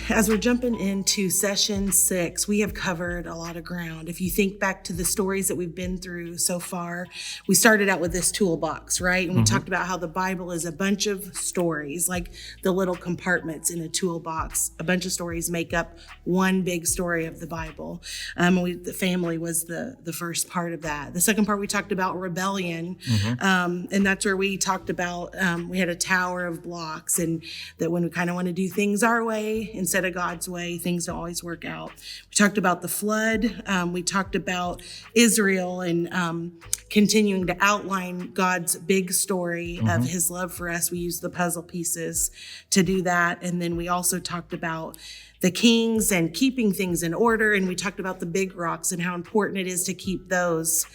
as we're jumping into session 6, we have covered a lot of ground. If you think back to the stories that we've been through so far, we started out with this toolbox, right? And we talked about how the Bible is a bunch of stories, like the little compartments in a toolbox. A bunch of stories make up one big story of the Bible. The family was the first part of that. The second part, we talked about rebellion. And that's where we talked about, we had a tower of blocks, and that when we kind of want to do things our way instead of God's way, things don't always work out. We talked about the flood. We talked about Israel and continuing to outline God's big story of his love for us. We used the puzzle pieces to do that. And then we also talked about the kings and keeping things in order. And we talked about the big rocks and how important it is to keep those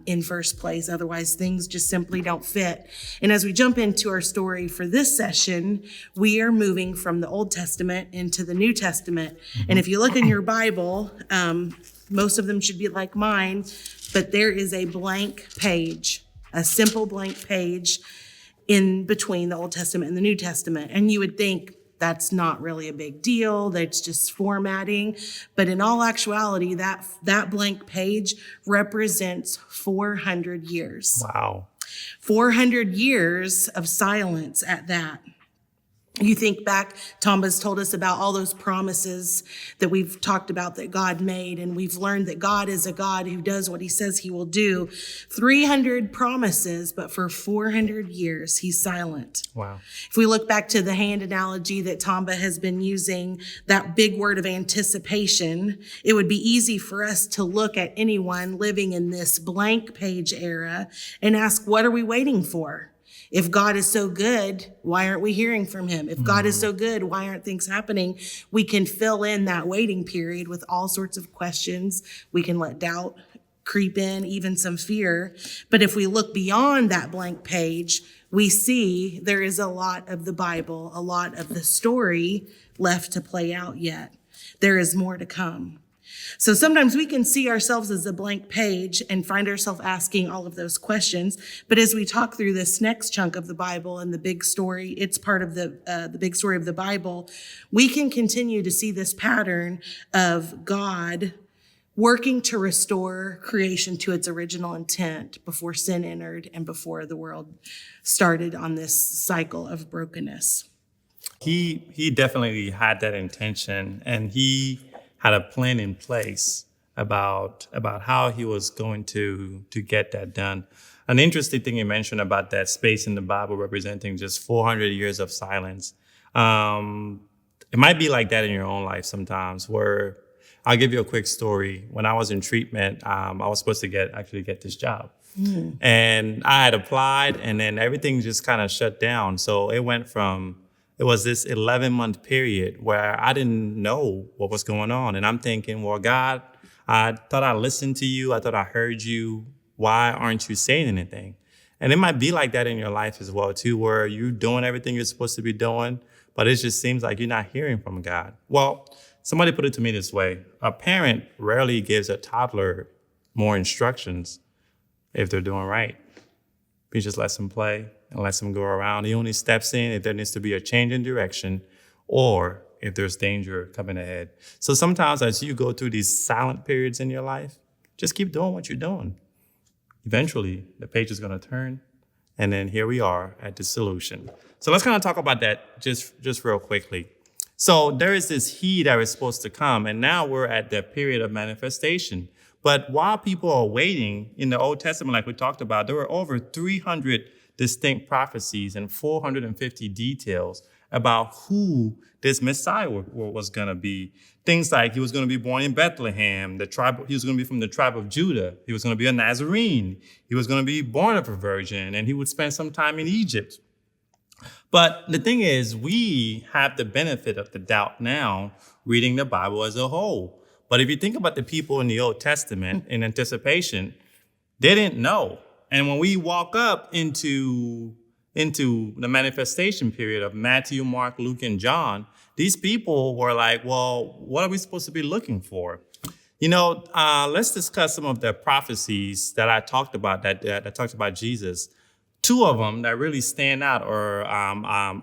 in first place. Otherwise, things just simply don't fit. And as we jump into our story for this session, we are moving from the Old Testament into the New Testament. And if you look in your Bible, most of them should be like mine, but there is a blank page, a simple blank page in between the Old Testament and the New Testament. And you would think, that's not really a big deal. That's just formatting. But in all actuality, that blank page represents 400 years. Wow. 400 years of silence at that. You think back, Tom has told us about all those promises that we've talked about that God made, and we've learned that God is a God who does what he says he will do. 300 promises, but for 400 years, he's silent. Wow. If we look back to the hand analogy that Tomba has been using, that big word of anticipation, it would be easy for us to look at anyone living in this blank page era and ask, what are we waiting for? If God is so good, why aren't we hearing from him? If God is so good, why aren't things happening? We can fill in that waiting period with all sorts of questions. We can let doubt creep in, even some fear. But if we look beyond that blank page, we see there is a lot of the Bible, a lot of the story left to play out yet. There is more to come. So sometimes we can see ourselves as a blank page and find ourselves asking all of those questions. But as we talk through this next chunk of the Bible and the big story, it's part of the big story of the Bible, we can continue to see this pattern of God working to restore creation to its original intent before sin entered and before the world started on this cycle of brokenness. He definitely had that intention, and he had a plan in place about how he was going to get that done. An interesting thing you mentioned about that space in the Bible representing just 400 years of silence. It might be like that in your own life sometimes, where I'll give you a quick story. When I was in treatment, I was supposed to get this job. And I had applied, and then everything just kind of shut down. So it was this 11-month period where I didn't know what was going on. And I'm thinking, well, God, I thought I listened to you. I thought I heard you. Why aren't you saying anything? And it might be like that in your life as well, too, where you're doing everything you're supposed to be doing, but it just seems like you're not hearing from God. Well, somebody put it to me this way. A parent rarely gives a toddler more instructions if they're doing right. He just lets them play and lets them go around. He only steps in if there needs to be a change in direction or if there's danger coming ahead. So sometimes as you go through these silent periods in your life, just keep doing what you're doing. Eventually, the page is going to turn, and then here we are at the solution. So let's kind of talk about that just real quickly. So there is this he that is supposed to come, and now we're at the period of manifestation. But while people are waiting in the Old Testament, like we talked about, there were over 300 distinct prophecies and 450 details about who this Messiah was going to be. Things like he was going to be born in Bethlehem, he was going to be from the tribe of Judah. He was going to be a Nazarene. He was going to be born of a virgin, and he would spend some time in Egypt. But the thing is, we have the benefit of the doubt now, reading the Bible as a whole. But if you think about the people in the Old Testament in anticipation, they didn't know. And when we walk up into the manifestation period of Matthew, Mark, Luke, and John, these people were like, well, what are we supposed to be looking for? Let's discuss some of the prophecies that I talked about that talked about Jesus. Two of them that really stand out are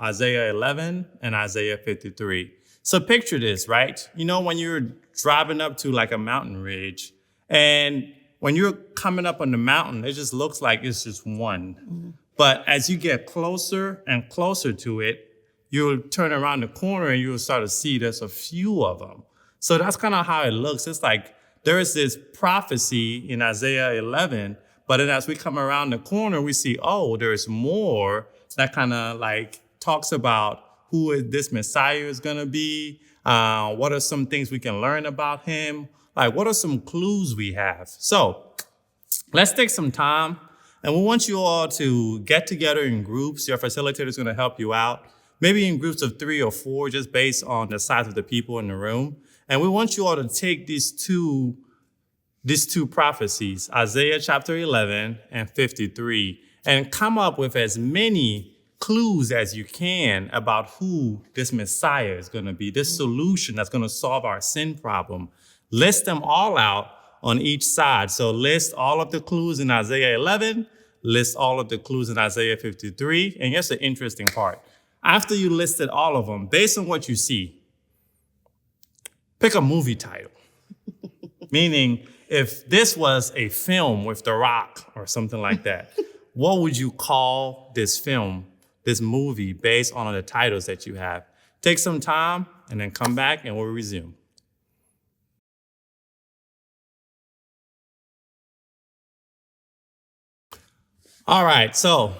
Isaiah 11 and Isaiah 53. So picture this, right? You know, when you're driving up to like a mountain ridge, and when you're coming up on the mountain, it just looks like it's just one. Mm-hmm. But as you get closer and closer to it, you'll turn around the corner and you'll start to see there's a few of them. So that's kind of how it looks. It's like there is this prophecy in Isaiah 11, but then as we come around the corner, we see, oh, there's more that kind of like talks about who this Messiah is going to be. What are some things we can learn about him? Like, what are some clues we have? So let's take some time, and we want you all to get together in groups. Your facilitator is going to help you out, maybe in groups of 3 or 4, just based on the size of the people in the room. And we want you all to take these two prophecies, Isaiah chapter 11 and 53, and come up with as many clues as you can about who this Messiah is going to be, this solution that's going to solve our sin problem. List them all out on each side. So list all of the clues in Isaiah 11, list all of the clues in Isaiah 53. And here's the interesting part. After you listed all of them, based on what you see, pick a movie title. Meaning, if this was a film with The Rock or something like that, what would you call this film, this movie, based on the titles that you have? Take some time and then come back and we'll resume. All right, so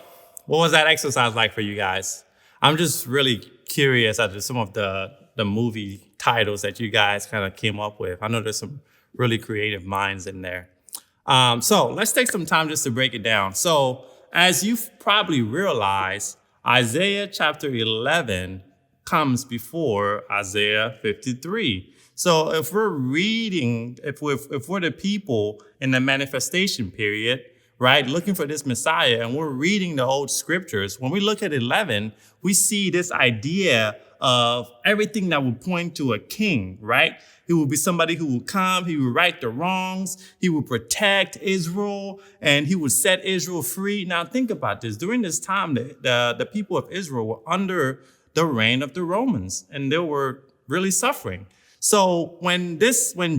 what was that exercise like for you guys? I'm just really curious as to some of the movie titles that you guys kind of came up with. I know there's some really creative minds in there. So let's take some time just to break it down. So as you've probably realized, Isaiah chapter 11 comes before Isaiah 53. So if we're reading, if we're the people in the manifestation period, right, looking for this Messiah, and we're reading the old scriptures, when we look at 11, we see this idea of everything that would point to a king, right? He would be somebody who would come, he would right the wrongs, he would protect Israel, and he would set Israel free. Now think about this. During this time, the people of Israel were under the reign of the Romans, and they were really suffering. So when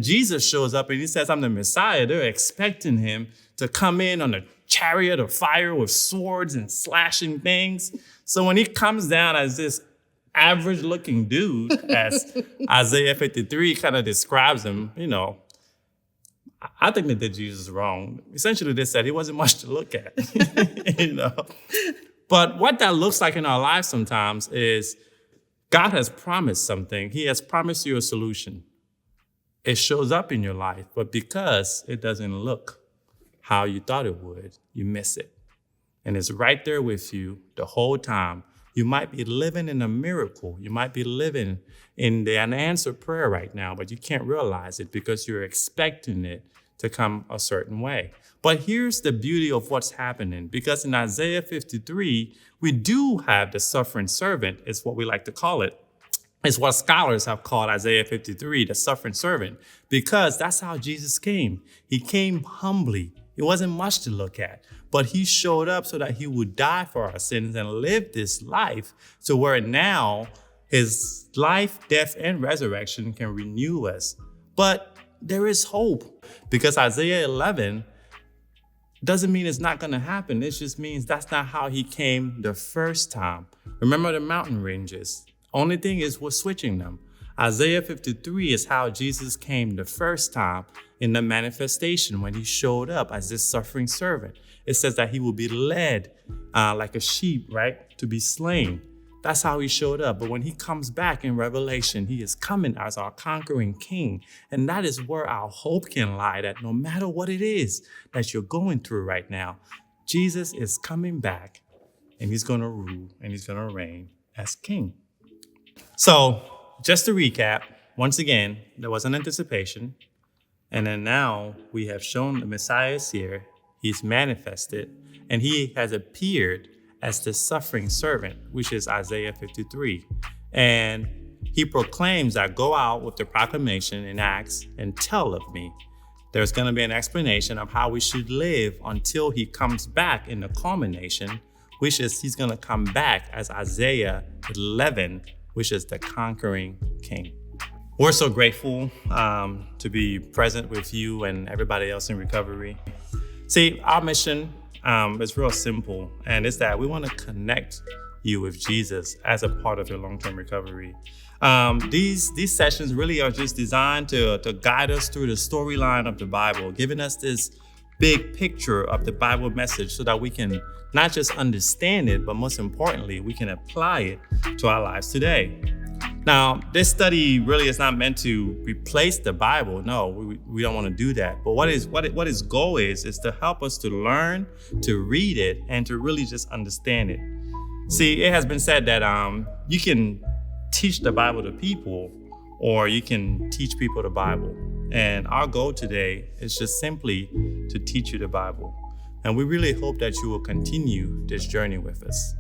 Jesus shows up and he says, I'm the Messiah, they're expecting him to come in on a chariot of fire with swords and slashing things. So when he comes down as this average looking dude, as Isaiah 53 kind of describes him, you know, I think they did Jesus wrong. Essentially, they said he wasn't much to look at, you know. But what that looks like in our lives sometimes is God has promised something. He has promised you a solution. It shows up in your life, but because it doesn't look how you thought it would, you miss it. And it's right there with you the whole time. You might be living in a miracle. You might be living in an answered prayer right now, but you can't realize it because you're expecting it to come a certain way. But here's the beauty of what's happening, because in Isaiah 53, we do have the suffering servant, is what we like to call it. It's what scholars have called Isaiah 53, the suffering servant, because that's how Jesus came. He came humbly. It wasn't much to look at, but he showed up so that he would die for our sins and live this life to where now his life, death, and resurrection can renew us. But there is hope, because Isaiah 11 doesn't mean it's not going to happen. It just means that's not how he came the first time. Remember the mountain ranges. Only thing is we're switching them. Isaiah 53 is how Jesus came the first time in the manifestation when he showed up as this suffering servant. It says that he will be led like a sheep, right, to be slain. That's how he showed up. But when he comes back in Revelation, he is coming as our conquering king. And that is where our hope can lie, that no matter what it is that you're going through right now, Jesus is coming back and he's going to rule and he's going to reign as king. So just to recap, once again, there was an anticipation. And then now we have shown the Messiah is here. He's manifested and he has appeared as the suffering servant, which is Isaiah 53. And he proclaims that go out with the proclamation in Acts and tell of me. There's going to be an explanation of how we should live until he comes back in the culmination, which is he's going to come back as Isaiah 11 which is the conquering king. We're so grateful to be present with you and everybody else in recovery. See, our mission is real simple, and it's that we want to connect you with Jesus as a part of your long-term recovery. These sessions really are just designed to guide us through the storyline of the Bible, giving us this big picture of the Bible message so that we can not just understand it, but most importantly, we can apply it to our lives today. Now, this study really is not meant to replace the Bible. No, we don't want to do that. But what its goal is to help us to learn, to read it, and to really just understand it. See, it has been said that you can teach the Bible to people, or you can teach people the Bible. And our goal today is just simply to teach you the Bible. And we really hope that you will continue this journey with us.